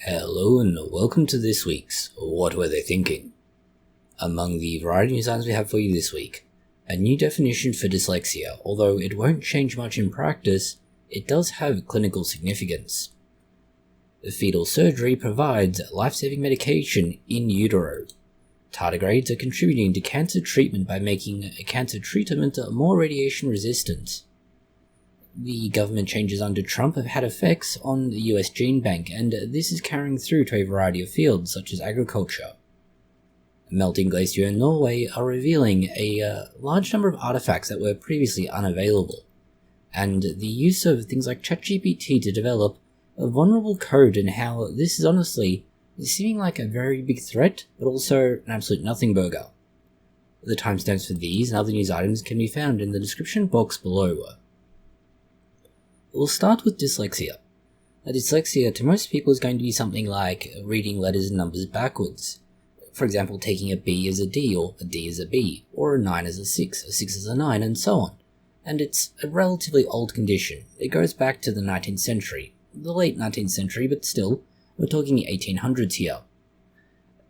Hello and welcome to this week's What Were They Thinking? Among the variety of news items we have for you this week, a new definition for dyslexia. Although it won't change much in practice, it does have clinical significance. Fetal surgery provides life-saving medication in utero. Tardigrades are contributing to cancer treatment by making cancer treatment more radiation resistant. The government changes under Trump have had effects on the US Genebanks, and this is carrying through to a variety of fields such as agriculture. Melting glacier in Norway are revealing a large number of artifacts that were previously unavailable, and the use of things like ChatGPT to develop a vulnerable code, and how this is honestly seeming like a very big threat, but also an absolute nothing burger. The timestamps for these and other news items can be found in the description box below. We'll start with dyslexia. Dyslexia to most people is going to be something like reading letters and numbers backwards. For example, taking a B as a D, or a D as a B, or a 9 as a 6 as a 9, and so on. And it's a relatively old condition. It goes back to the 19th century, the late 19th century, but still, we're talking the 1800s here.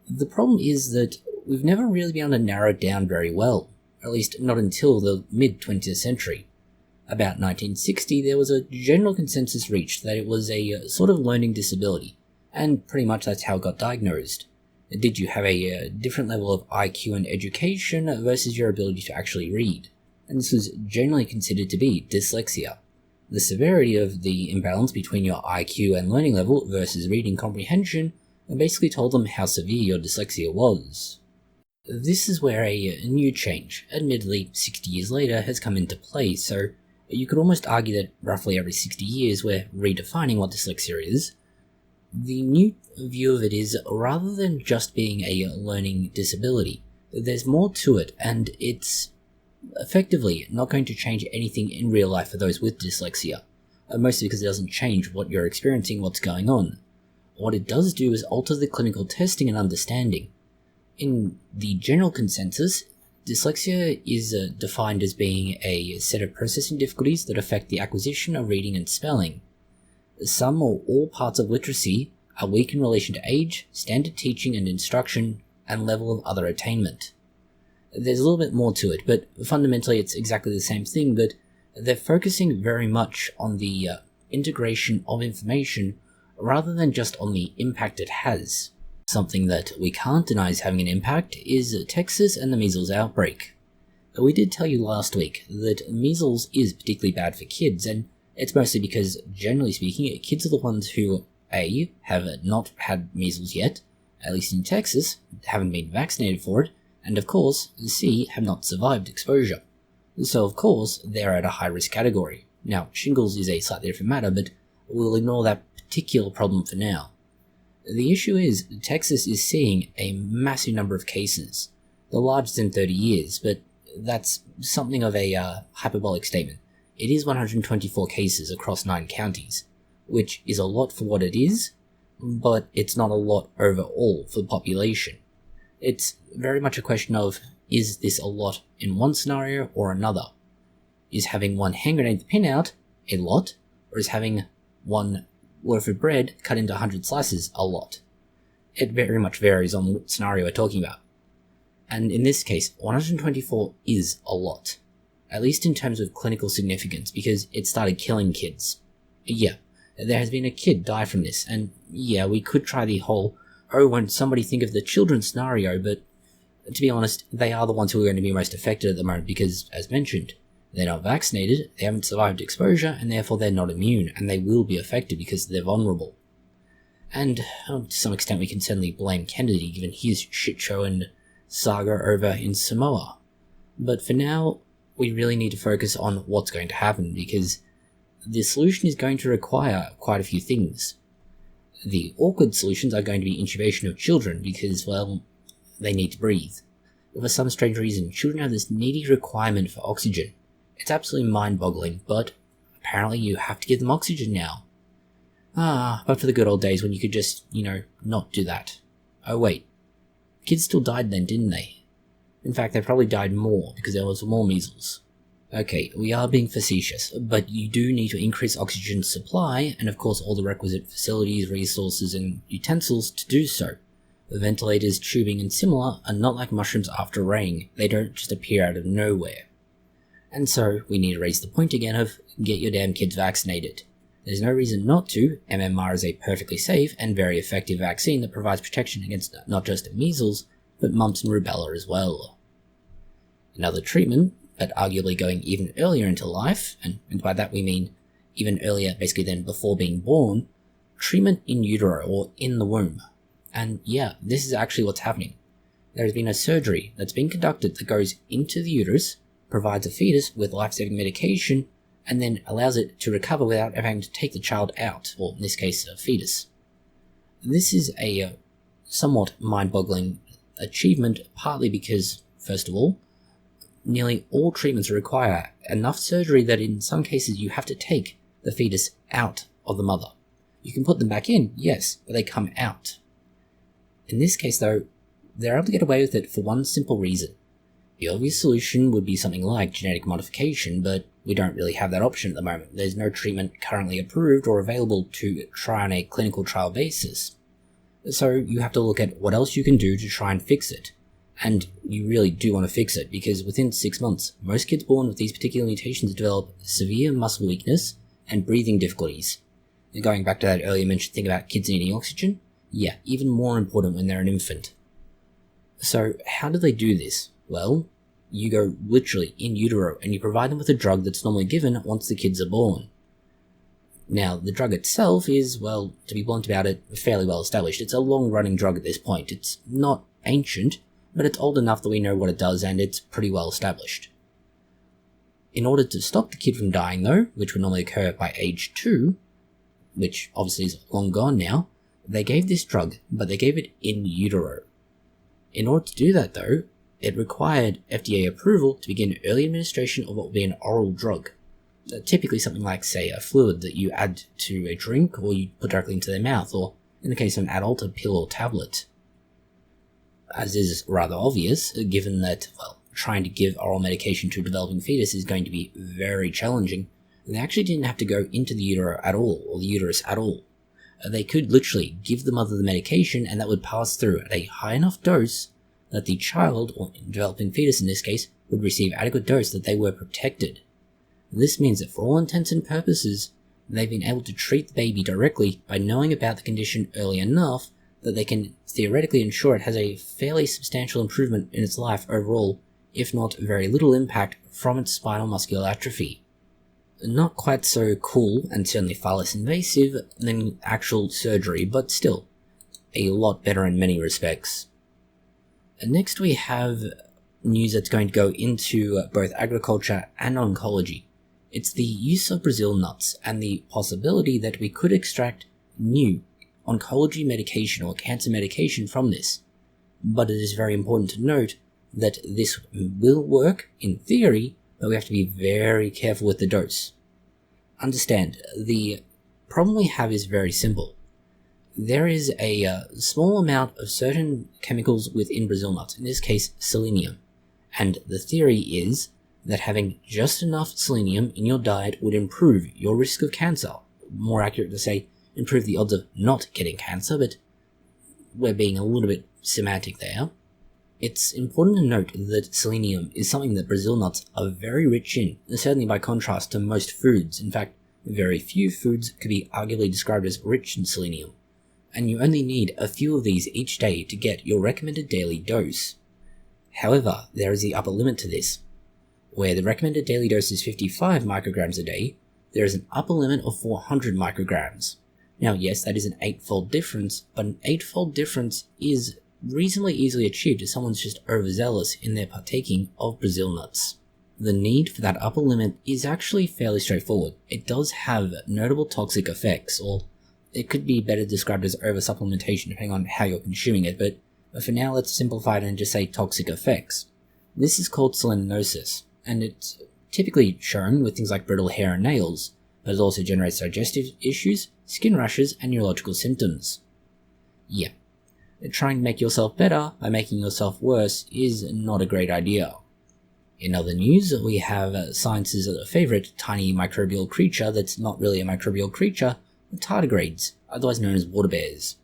The problem is that we've never really been able to narrow it down very well, or at least not until the mid-20th century. About 1960, there was a general consensus reached that it was a sort of learning disability, and pretty much that's how it got diagnosed. Did you have a different level of IQ and education versus your ability to actually read? And this was generally considered to be dyslexia. The severity of the imbalance between your IQ and learning level versus reading comprehension basically told them how severe your dyslexia was. This is where a new change, admittedly 60 years later, has come into play, so you could almost argue that roughly every 60 years we're redefining what dyslexia is. The new view of it is, rather than just being a learning disability, there's more to it, and it's effectively not going to change anything in real life for those with dyslexia, mostly because it doesn't change what you're experiencing, what's going on. What it does do is alter the clinical testing and understanding. In the general consensus, dyslexia is defined as being a set of processing difficulties that affect the acquisition of reading and spelling. Some or all parts of literacy are weak in relation to age, standard teaching and instruction, and level of other attainment. There's a little bit more to it, but fundamentally it's exactly the same thing, but they're focusing very much on the integration of information rather than just on the impact it has. Something that we can't deny is having an impact is Texas and the measles outbreak. We did tell you last week that measles is particularly bad for kids, and it's mostly because, generally speaking, kids are the ones who, A, have not had measles yet, at least in Texas, haven't been vaccinated for it, and of course, C, have not survived exposure. So of course, they're at a high-risk category. Now, shingles is a slightly different matter, but we'll ignore that particular problem for now. The issue is, Texas is seeing a massive number of cases, the largest in 30 years, but that's something of a hyperbolic statement. It is 124 cases across 9 counties, which is a lot for what it is, but it's not a lot overall for the population. It's very much a question of, is this a lot in one scenario or another? Is having one hand grenade pin out a lot, or is having one loaf of bread cut into 100 slices a lot? It very much varies on what scenario we're talking about. And in this case, 124 is a lot. At least in terms of clinical significance, because it started killing kids. Yeah, there has been a kid die from this, and yeah, we could try the whole, oh, won't somebody think of the children scenario, but to be honest, they are the ones who are going to be most affected at the moment because, as mentioned, they're not vaccinated, they haven't survived exposure, and therefore they're not immune, and they will be affected because they're vulnerable. And to some extent we can certainly blame Kennedy given his shit show and saga over in Samoa. But for now, we really need to focus on what's going to happen, because the solution is going to require quite a few things. The awkward solutions are going to be intubation of children because, well, they need to breathe. But for some strange reason, children have this needy requirement for oxygen. It's absolutely mind-boggling, but apparently you have to give them oxygen now. But for the good old days when you could just, not do that. Oh wait, kids still died then, didn't they? In fact, they probably died more because there was more measles. Okay, we are being facetious, but you do need to increase oxygen supply and of course all the requisite facilities, resources and utensils to do so. Ventilators, tubing and similar are not like mushrooms after rain, they don't just appear out of nowhere. And so we need to raise the point again of get your damn kids vaccinated. There's no reason not to. MMR is a perfectly safe and very effective vaccine that provides protection against not just measles, but mumps and rubella as well. Another treatment, but arguably going even earlier into life, and by that we mean even earlier basically than before being born, treatment in utero or in the womb. And yeah, this is actually what's happening. There has been a surgery that's been conducted that goes into the uterus, provides a fetus with life-saving medication, and then allows it to recover without having to take the child out, or in this case, a fetus. This is a somewhat mind-boggling achievement, partly because, first of all, nearly all treatments require enough surgery that in some cases you have to take the fetus out of the mother. You can put them back in, yes, but they come out. In this case, though, they're able to get away with it for one simple reason. The obvious solution would be something like genetic modification, but we don't really have that option at the moment. There's no treatment currently approved or available to try on a clinical trial basis. So you have to look at what else you can do to try and fix it. And you really do want to fix it, because within 6 months, most kids born with these particular mutations develop severe muscle weakness and breathing difficulties. And going back to that earlier mentioned thing about kids needing oxygen, yeah, even more important when they're an infant. So how do they do this? Well, you go literally in utero and you provide them with a drug that's normally given once the kids are born. Now, the drug itself is, well, to be blunt about it, fairly well established. It's a long-running drug at this point. It's not ancient, but it's old enough that we know what it does and it's pretty well established. In order to stop the kid from dying though, which would normally occur by age 2, which obviously is long gone now, they gave this drug, but they gave it in utero. In order to do that though, it required FDA approval to begin early administration of what would be an oral drug. Typically something like, say, a fluid that you add to a drink or you put directly into their mouth, or in the case of an adult, a pill or tablet. As is rather obvious, given that, well, trying to give oral medication to a developing fetus is going to be very challenging, they actually didn't have to go into the utero at all, or the uterus at all. They could literally give the mother the medication and that would pass through at a high enough dose that the child, or developing fetus in this case, would receive adequate dose that they were protected. This means that for all intents and purposes, they've been able to treat the baby directly by knowing about the condition early enough that they can theoretically ensure it has a fairly substantial improvement in its life overall, if not very little impact from its spinal muscular atrophy. Not quite so cool, and certainly far less invasive than actual surgery, but still, a lot better in many respects. Next we have news that's going to go into both agriculture and oncology. It's the use of Brazil nuts and the possibility that we could extract new oncology medication or cancer medication from this. But it is very important to note that this will work in theory, but we have to be very careful with the dose. Understand, the problem we have is very simple. There is a small amount of certain chemicals within Brazil nuts, in this case selenium, and the theory is that having just enough selenium in your diet would improve your risk of cancer. More accurate to say, improve the odds of not getting cancer, but we're being a little bit semantic there. It's important to note that selenium is something that Brazil nuts are very rich in, certainly by contrast to most foods. In fact, very few foods could be arguably described as rich in selenium, and you only need a few of these each day to get your recommended daily dose. However, there is the upper limit to this. Where the recommended daily dose is 55 micrograms a day, there is an upper limit of 400 micrograms. Now yes, that is an 8-fold difference, but an 8-fold difference is reasonably easily achieved if someone's just overzealous in their partaking of Brazil nuts. The need for that upper limit is actually fairly straightforward. It does have notable toxic effects, or it could be better described as oversupplementation depending on how you're consuming it, but for now let's simplify it and just say toxic effects. This is called selenosis, and it's typically shown with things like brittle hair and nails, but it also generates digestive issues, skin rashes, and neurological symptoms. Yeah, trying to make yourself better by making yourself worse is not a great idea. In other news, we have science's favourite tiny microbial creature that's not really a microbial creature, the tardigrades, otherwise known as water bears.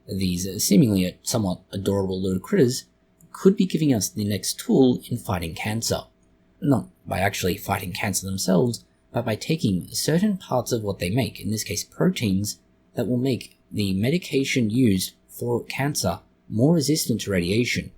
These seemingly somewhat adorable little critters could be giving us the next tool in fighting cancer. Not by actually fighting cancer themselves, but by taking certain parts of what they make, in this case proteins, that will make the medication used for cancer more resistant to radiation.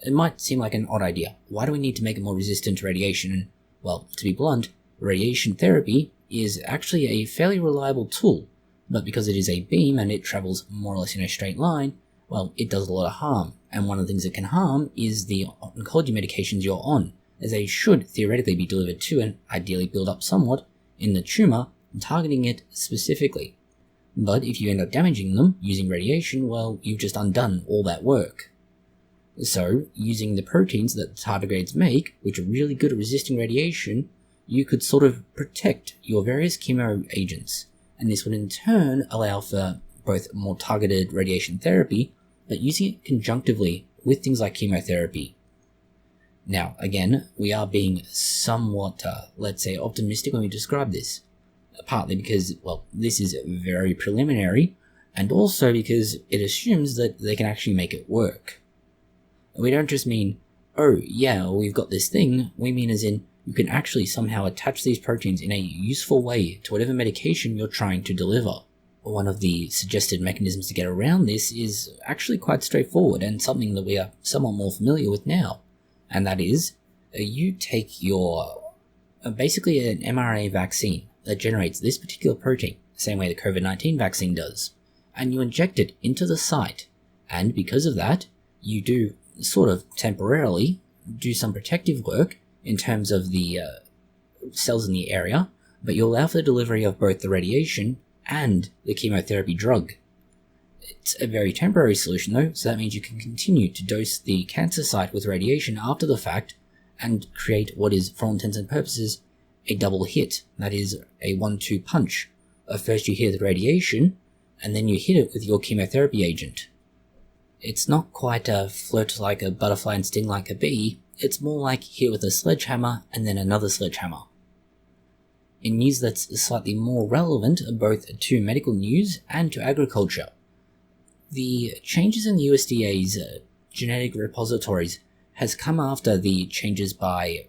It might seem like an odd idea. Why do we need to make it more resistant to radiation? And, well, to be blunt, radiation therapy is actually a fairly reliable tool, but because it is a beam and it travels more or less in a straight line, well, it does a lot of harm. And one of the things it can harm is the oncology medications you're on, as they should theoretically be delivered to and ideally build up somewhat in the tumour, targeting it specifically. But if you end up damaging them using radiation, well, you've just undone all that work. So, using the proteins that the tardigrades make, which are really good at resisting radiation, you could sort of protect your various chemo agents, and this would in turn allow for both more targeted radiation therapy, but using it conjunctively with things like chemotherapy. Now, again, we are being somewhat, let's say, optimistic when we describe this, partly because, well, this is very preliminary, and also because it assumes that they can actually make it work. We don't just mean, oh yeah, we've got this thing, we mean as in, you can actually somehow attach these proteins in a useful way to whatever medication you're trying to deliver. One of the suggested mechanisms to get around this is actually quite straightforward and something that we are somewhat more familiar with now. And that is, you take your, basically an mRNA vaccine that generates this particular protein, the same way the COVID-19 vaccine does, and you inject it into the site. And because of that, you do sort of temporarily do some protective work in terms of the cells in the area, but you allow for the delivery of both the radiation and the chemotherapy drug. It's a very temporary solution though, so that means you can continue to dose the cancer site with radiation after the fact and create what is, for all intents and purposes, a double hit. That is a 1-2 punch. First you hit the radiation, and then you hit it with your chemotherapy agent. It's not quite a flirt like a butterfly and sting like a bee, it's more like hit with a sledgehammer and then another sledgehammer. In news that's slightly more relevant both to medical news and to agriculture, the changes in the USDA's genetic repositories has come after the changes by,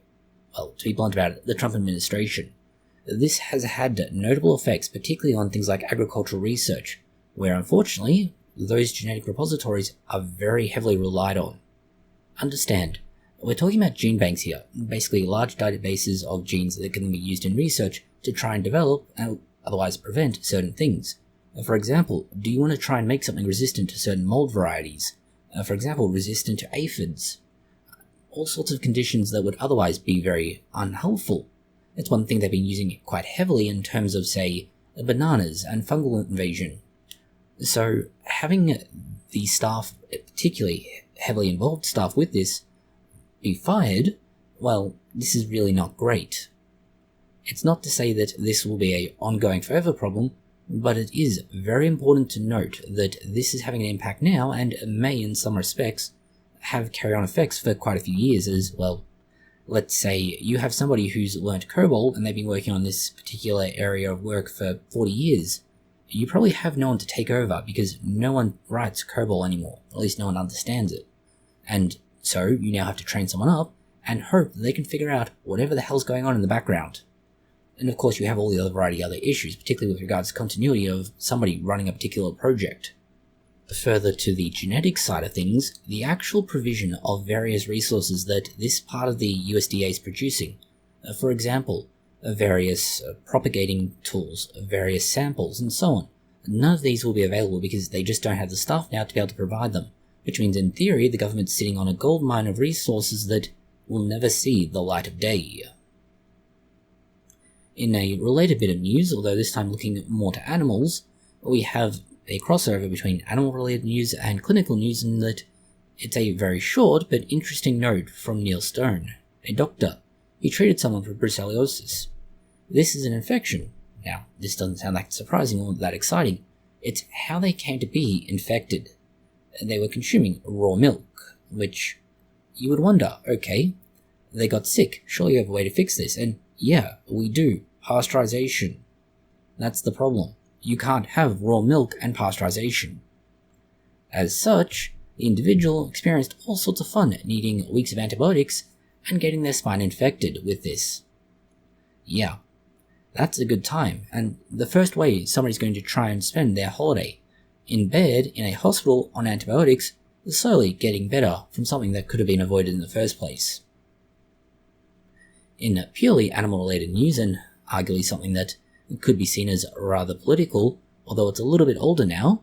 well, to be blunt about it, the Trump administration. This has had notable effects, particularly on things like agricultural research, where unfortunately, those genetic repositories are very heavily relied on. Understand, we're talking about Genebanks here, basically large databases of genes that can be used in research to try and develop and otherwise prevent certain things. For example, do you want to try and make something resistant to certain mold varieties? For example, resistant to aphids? All sorts of conditions that would otherwise be very unhelpful. It's one thing they've been using it quite heavily in terms of, say, bananas and fungal invasion. So having the staff, particularly heavily involved staff with this, be fired, well, this is really not great. It's not to say that this will be an ongoing forever problem, but it is very important to note that this is having an impact now and may, in some respects, have carry-on effects for quite a few years as well. Let's say you have somebody who's learnt COBOL and they've been working on this particular area of work for 40 years. You probably have no one to take over because no one writes COBOL anymore, at least no one understands it. And so you now have to train someone up and hope that they can figure out whatever the hell's going on in the background. And of course you have all the other variety of other issues, particularly with regards to continuity of somebody running a particular project. Further to the genetic side of things, the actual provision of various resources that this part of the USDA is producing, for example, various propagating tools, various samples, and so on. None of these will be available because they just don't have the staff now to be able to provide them, which means in theory the government's sitting on a gold mine of resources that will never see the light of day. In a related bit of news, although this time looking more to animals, we have a crossover between animal-related news and clinical news in that it's a very short but interesting note from Neil Stone, a doctor. He treated someone for Brucelliosis. This is an infection. Now, this doesn't sound that surprising or that exciting. It's how they came to be infected. They were consuming raw milk, which you would wonder, okay, they got sick. Surely you have a way to fix this. And yeah, we do. Pasteurization. That's the problem. You can't have raw milk and pasteurization. As such, the individual experienced all sorts of fun needing weeks of antibiotics and getting their spine infected with this. Yeah, that's a good time, and the first way somebody's going to try and spend their holiday in bed in a hospital on antibiotics is slowly getting better from something that could have been avoided in the first place. In purely animal-related news, and arguably something that could be seen as rather political, although it's a little bit older now,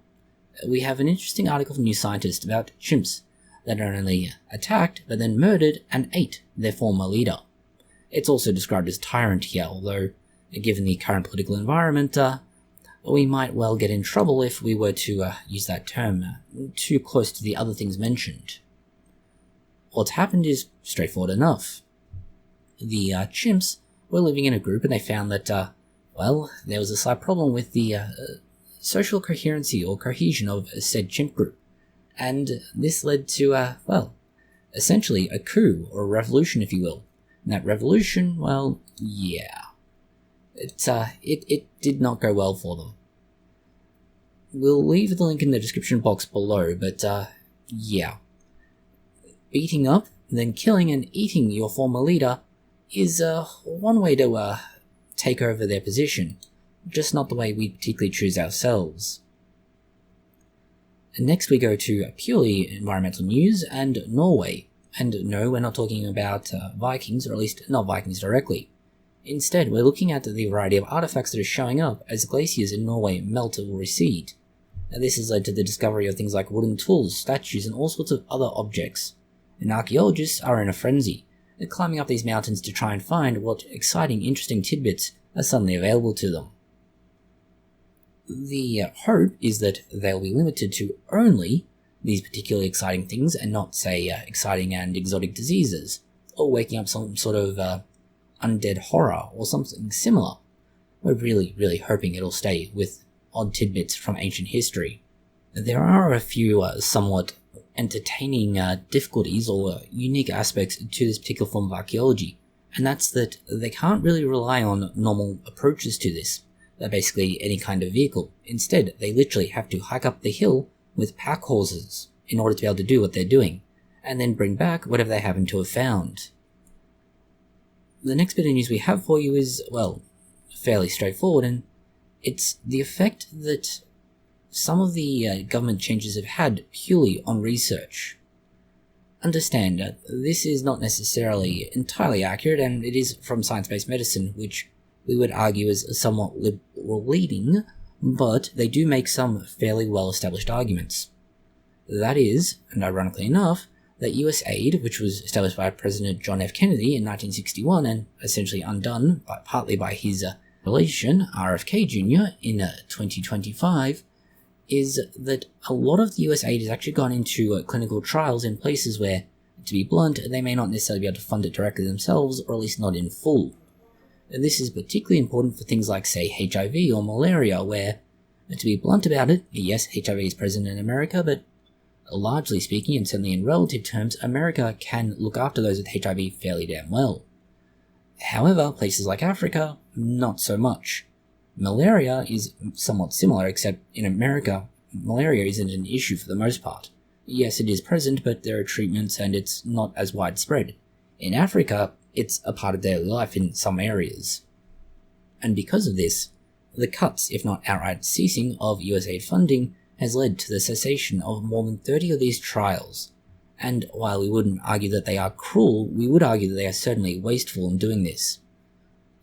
we have an interesting article from New Scientist about chimps that not only attacked, but then murdered and ate their former leader. It's also described as tyrant here, although, given the current political environment, we might well get in trouble if we were to use that term too close to the other things mentioned. What's happened is straightforward enough. The chimps were living in a group and they found that, there was a slight problem with the social coherency or cohesion of said chimp group. And this led to, essentially a coup or a revolution, if you will. And that revolution, it did not go well for them. We'll leave the link in the description box below, but beating up, then killing and eating your former leader is one way to take over their position, just not the way we particularly choose ourselves. And next we go to purely environmental news and Norway. And no, we're not talking about Vikings, or at least not Vikings directly. Instead, we're looking at the variety of artifacts that are showing up as glaciers in Norway melt or recede. And this has led to the discovery of things like wooden tools, statues, and all sorts of other objects. And archaeologists are in a frenzy. They're climbing up these mountains to try and find what exciting, interesting tidbits are suddenly available to them. The hope is that they'll be limited to only these particularly exciting things and not, say, exciting and exotic diseases, or waking up some sort of undead horror or something similar. We're really, really hoping it'll stay with odd tidbits from ancient history. There are a few somewhat entertaining difficulties or unique aspects to this particular form of archaeology, and that's that they can't really rely on normal approaches to this. They're basically any kind of vehicle. Instead, they literally have to hike up the hill with pack horses in order to be able to do what they're doing, and then bring back whatever they happen to have found. The next bit of news we have for you is, fairly straightforward, and it's the effect that some of the government changes have had purely on research. Understand that this is not necessarily entirely accurate, and it is from science-based medicine, which we would argue is somewhat liberal-leaning, but they do make some fairly well-established arguments. That is, and ironically enough, that USAID, which was established by President John F. Kennedy in 1961 and essentially undone partly by his relation, RFK Jr., in 2025, is that a lot of the USAID has actually gone into clinical trials in places where, to be blunt, they may not necessarily be able to fund it directly themselves, or at least not in full. And this is particularly important for things like, say, HIV or malaria, where, to be blunt about it, yes, HIV is present in America, but largely speaking, and certainly in relative terms, America can look after those with HIV fairly damn well. However, places like Africa, not so much. Malaria is somewhat similar, except in America, malaria isn't an issue for the most part. Yes, it is present, but there are treatments and it's not as widespread. In Africa, it's a part of daily life in some areas. And because of this, the cuts, if not outright ceasing, of USAID funding has led to the cessation of more than 30 of these trials. And while we wouldn't argue that they are cruel, we would argue that they are certainly wasteful in doing this.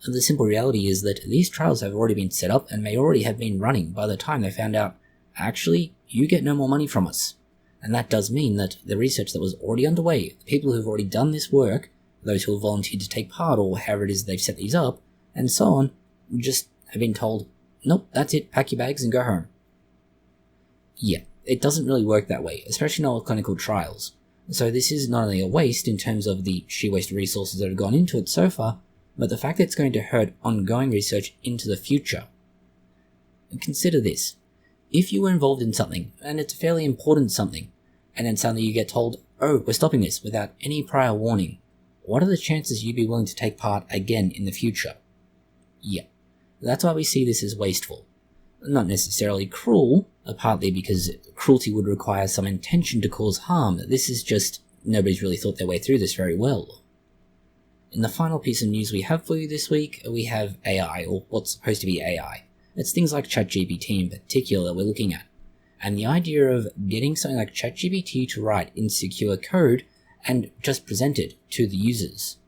The simple reality is that these trials have already been set up and may already have been running by the time they found out, actually, you get no more money from us. And that does mean that the research that was already underway, the people who've already done this work, those who have volunteered to take part or however it is they've set these up, and so on, just have been told, nope, that's it, pack your bags and go home. Yeah, it doesn't really work that way, especially not with clinical trials. So this is not only a waste in terms of the sheer waste of resources that have gone into it so far, but the fact that it's going to hurt ongoing research into the future. And consider this. If you were involved in something, and it's a fairly important something, and then suddenly you get told, oh, we're stopping this without any prior warning, what are the chances you'd be willing to take part again in the future? Yeah, that's why we see this as wasteful. Not necessarily cruel, partly because cruelty would require some intention to cause harm. This is just, nobody's really thought their way through this very well. In the final piece of news we have for you this week, we have AI, or what's supposed to be AI. It's things like ChatGPT in particular that we're looking at. And the idea of getting something like ChatGPT to write insecure code and just present it to the users.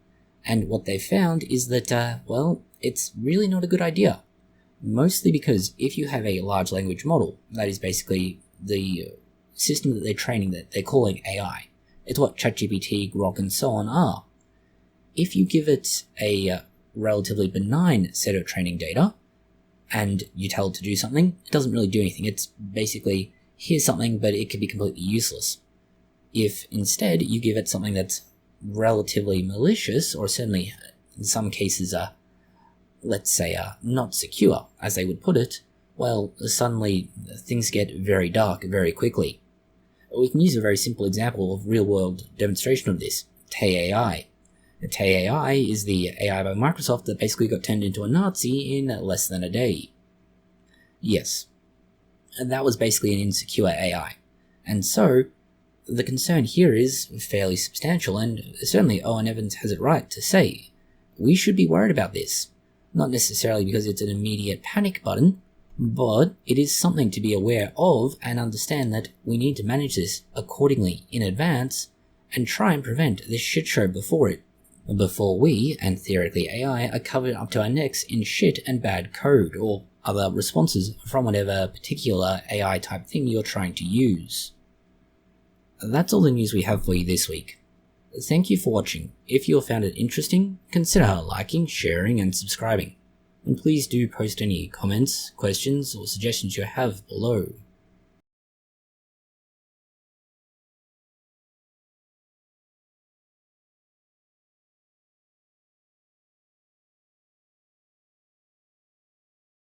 And what they found is that, well, it's really not a good idea. Mostly because if you have a large language model, that is basically the system that they're training that they're calling AI. It's what ChatGPT, Grok, and so on are. If you give it a relatively benign set of training data, and you tell it to do something, it doesn't really do anything. It's basically, here's something, but it could be completely useless. If instead you give it something that's relatively malicious, or certainly in some cases, let's say, not secure, as they would put it, well, suddenly things get very dark very quickly. We can use a very simple example of real-world demonstration of this, TAI. TAI is the AI by Microsoft that basically got turned into a Nazi in less than a day. Yes, and that was basically an insecure AI. And so, the concern here is fairly substantial, and certainly Owen Evans has it right to say, we should be worried about this. Not necessarily because it's an immediate panic button, but it is something to be aware of and understand that we need to manage this accordingly in advance and try and prevent this shit show before we, and theoretically AI, are covered up to our necks in shit and bad code or other responses from whatever particular AI type thing you're trying to use. That's all the news we have for you this week. Thank you for watching. If you found it interesting, consider liking, sharing, and subscribing. And please do post any comments, questions, or suggestions you have below.